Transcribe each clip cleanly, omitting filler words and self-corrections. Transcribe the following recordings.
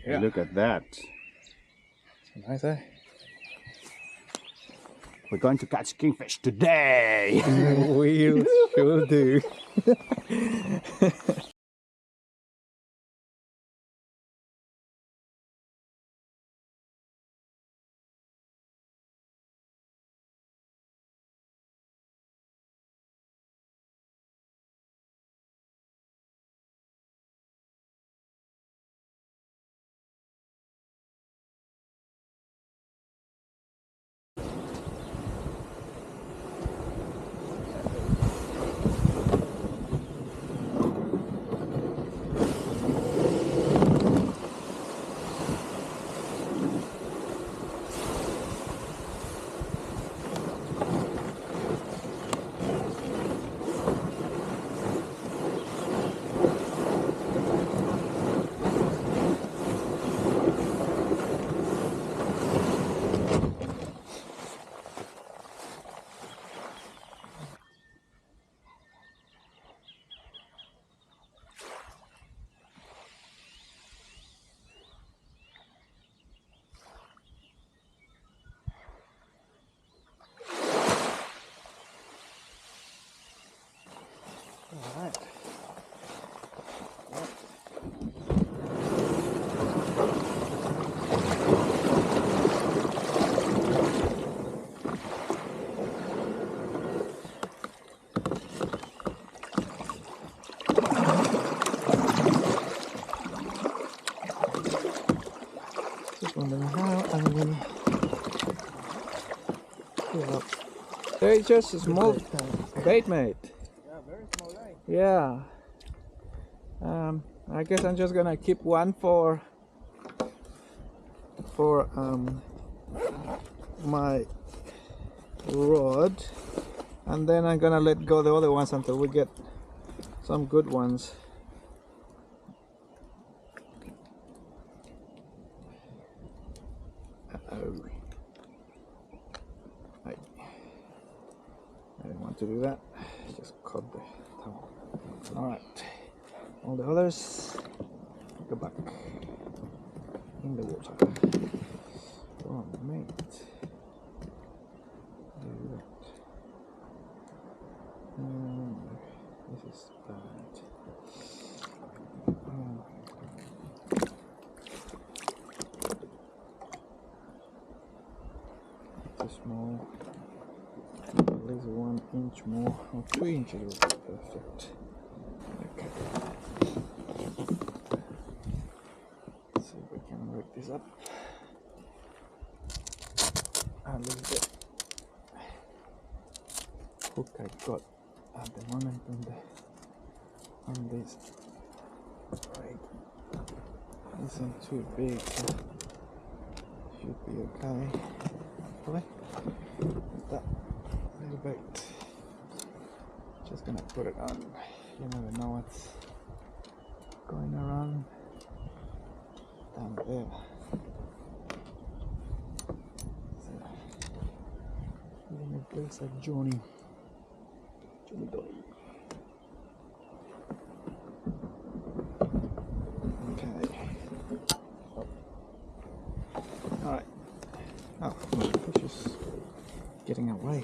Yeah. Look at that. Nice, eh? We're going to catch kingfish today. We'll sure do. Alright. Just wondering how I'm gonna fill up. There is just a small bait, mate. Yeah, very small line. Yeah. I guess I'm just gonna keep one for my rod, and then I'm gonna let go the other ones until we get some good ones. Uh-oh. I didn't want to do that. Just caught the towel. Alright. All the others go back in the water. Oh mate. Do that. This is bad. Too small. At least 1 inch more, or 2 inches would be perfect. Okay. Let's see if we can work this up. At least the hook I got at the moment on this rig isn't too big, so should be okay. Hopefully. With that little bait. Just gonna put it on. You never know what's going around down there. So, in a place like Johnny Dolly. Okay. Alright. Oh, fish is getting away.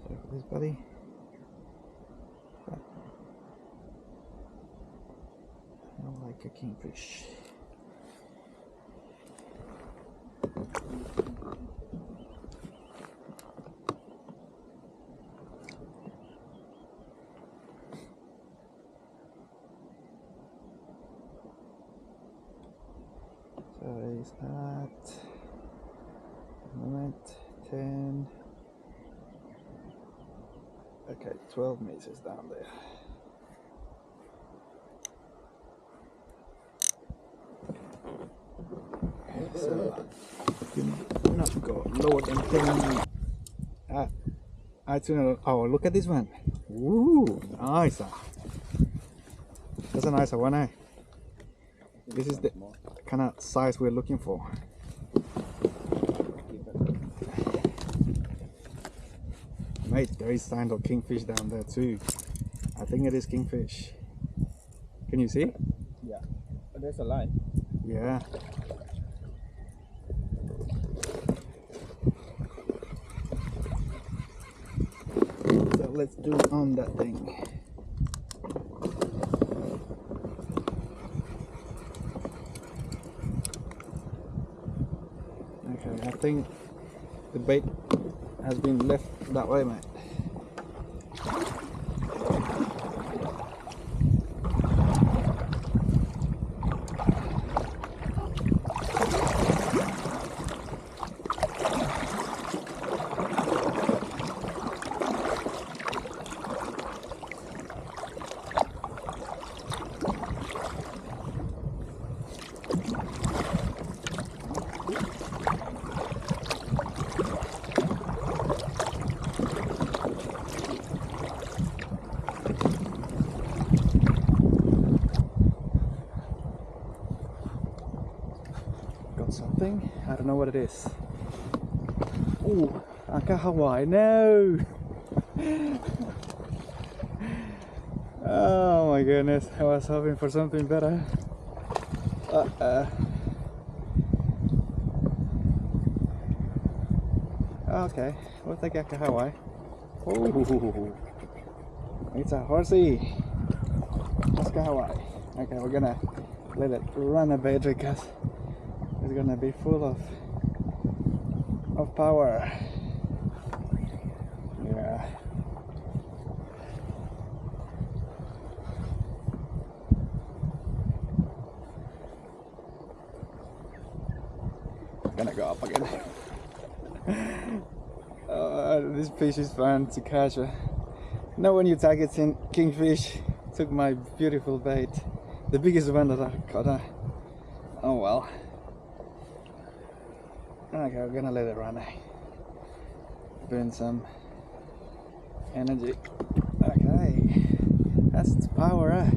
Sorry for this, buddy. But I don't like a kingfish. So is that moment 10? Okay, 12 meters down there. So do not go lower than 10. Oh, look at this one. Ooh, nice. That's a nice one, eh? This is the kind of size we're looking for. Mate, there is signs of kingfish down there too. I think it is kingfish. Can you see? Yeah. But there's a line. Yeah. So let's do it on that thing. Okay, I think the bait has been left that way, mate. Something, I don't know what it is. Oh, Aka Hawaii, no! Oh my goodness, I was hoping for something better. Okay, we'll take Aka Hawaii. Oh, it's a horsey. Aka Hawaii. Okay, we're gonna let it run a bit because it's gonna be full of power. Yeah. Gonna go up again. This fish is fun to catch. Not when you targeting kingfish. Took my beautiful bait, the biggest one that I caught. Oh well. Okay, we're gonna let it run. Burn some energy. Okay, that's its power, eh?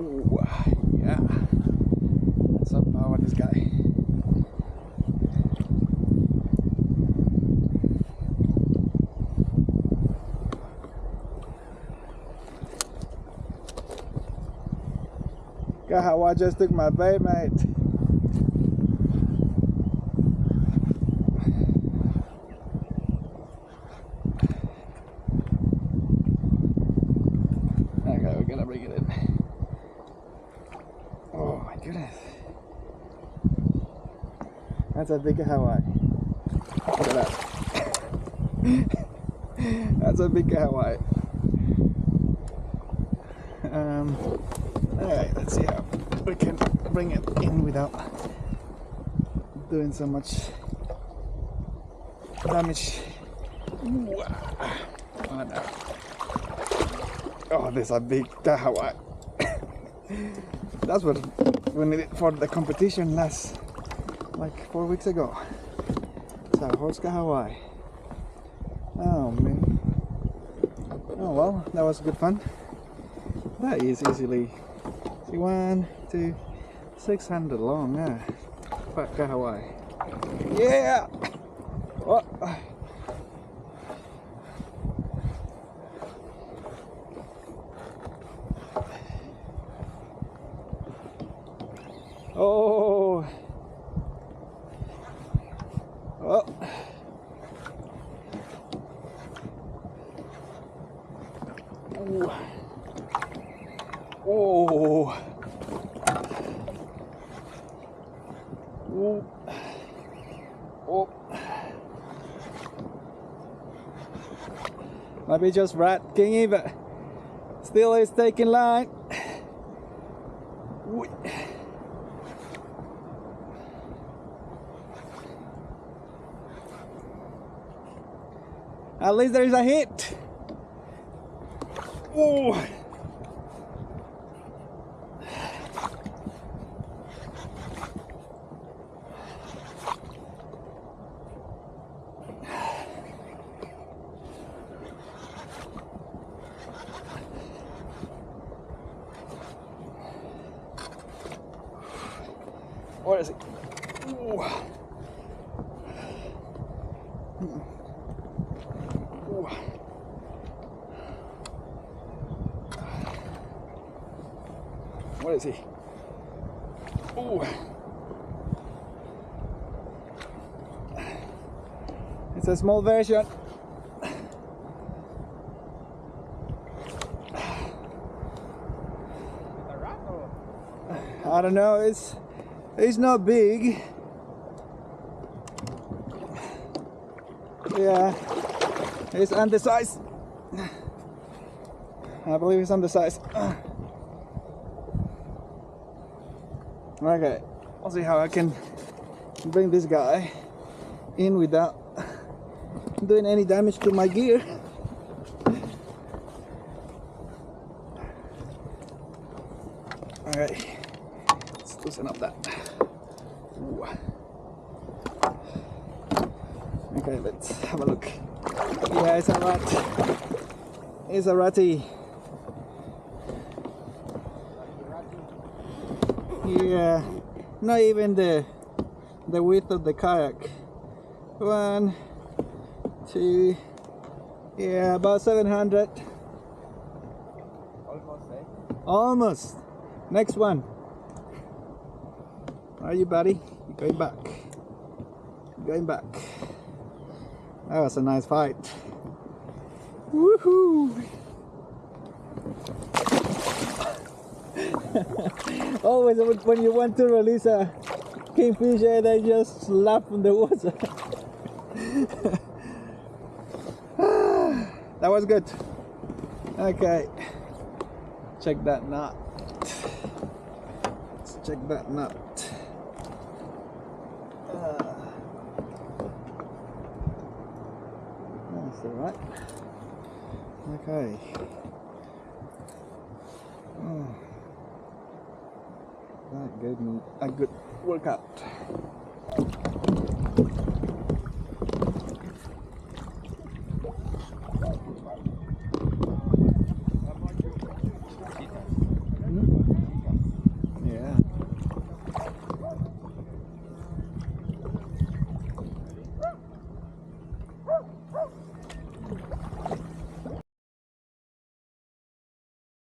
Ooh, yeah, that's some power, this guy. Got how I just took my bait, mate. Okay, we're gonna bring it in. Oh my goodness. That's a big Hawaii. Look at that. That's a big Hawaii. Alright, let's see how we can bring it in without doing so much damage. Ooh. Oh, no. Oh, there's a big Hawaii. That's what we needed for the competition like 4 weeks ago. It's a horse Hawaii. Oh man. Oh well, that was good fun. That is easily 1, 2, 600 long, yeah. Fat Hawaii. Yeah! Oh. Oh! Oh! Ooh. Oh! Ooh. Oh! Might be just rat kingy, but still is taking line. Ooh. At least there is a hit. Oh! What is he? Oh, it's a small version. I don't know. It's not big. Yeah, it's undersized. I believe it's undersized. Okay, I'll see how I can bring this guy in without doing any damage to my gear. Alright, let's loosen up that. Ooh. Okay, let's have a look. Yeah, it's a rat. It's a ratty. Yeah, not even the width of the kayak. 1, 2, yeah, about 700. Almost, eh? Almost. Next one. Are you, buddy? You're going back. You're going back. That was a nice fight. Woohoo! Always when you want to release a kingfish, they just slap in the water. That was good. Okay, check that knot. Let's check that knot. That's all right. Okay. That gave me a good workout.